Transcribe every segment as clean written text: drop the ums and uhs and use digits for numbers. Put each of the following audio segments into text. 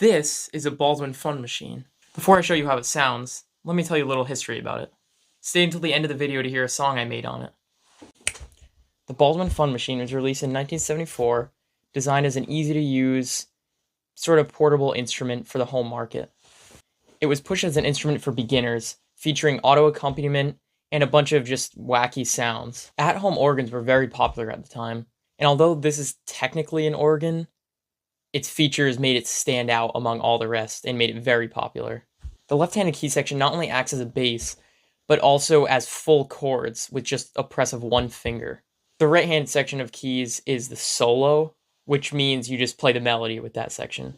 This is a Baldwin fun machine. Before I show you how it sounds, let me tell you a little history about it. Stay until the end of the video to hear a song I made on it. The Baldwin fun machine was released in 1974, designed as an easy-to-use, sort of portable instrument for the home market. It was pushed as an instrument for beginners, featuring auto accompaniment and a bunch of just wacky sounds. At-home organs were very popular at the time, and although this is technically an organ, its features made it stand out among all the rest and made it very popular. The left-handed key section not only acts as a bass, but also as full chords with just a press of one finger. The right-handed section of keys is the solo, which means you just play the melody with that section.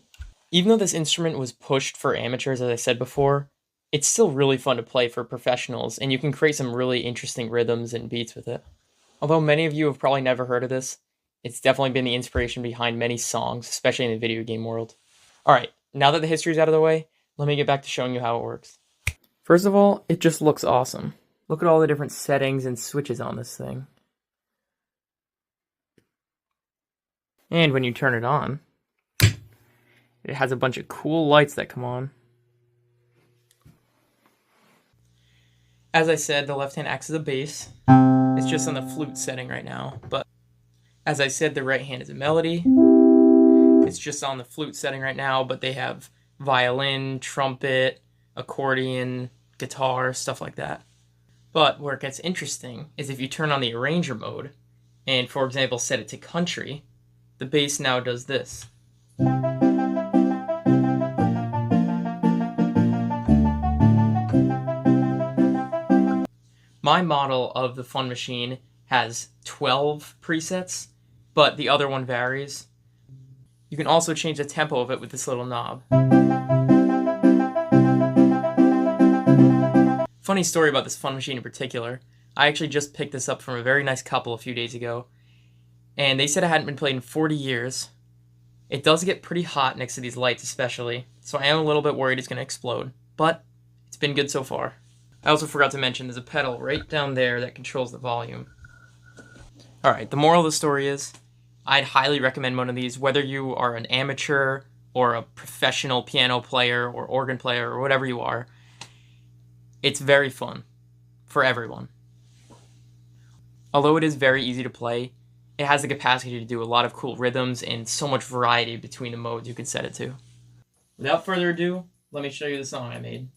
Even though this instrument was pushed for amateurs, as I said before, it's still really fun to play for professionals, and you can create some really interesting rhythms and beats with it. Although many of you have probably never heard of this, it's definitely been the inspiration behind many songs, especially in the video game world. Alright, now that the history's out of the way, let me get back to showing you how it works. First of all, it just looks awesome. Look at all the different settings and switches on this thing. And when you turn it on, it has a bunch of cool lights that come on. As I said, the left hand acts as a bass. It's just on the flute setting right now, but as I said, the right hand is a melody. It's just on the flute setting right now, but they have violin, trumpet, accordion, guitar, stuff like that. But where it gets interesting is if you turn on the arranger mode, and for example set it to country, the bass now does this. My model of the fun machine has 12 presets, but the other one varies. You can also change the tempo of it with this little knob. Funny story about this fun machine in particular. I actually just picked this up from a very nice couple a few days ago, and they said it hadn't been played in 40 years. It does get pretty hot next to these lights especially, so I am a little bit worried it's going to explode, but it's been good so far. I also forgot to mention there's a pedal right down there that controls the volume. Alright, the moral of the story is, I'd highly recommend one of these, whether you are an amateur or a professional piano player or organ player or whatever you are. It's very fun for everyone. Although it is very easy to play, it has the capacity to do a lot of cool rhythms and so much variety between the modes you can set it to. Without further ado, let me show you the song I made.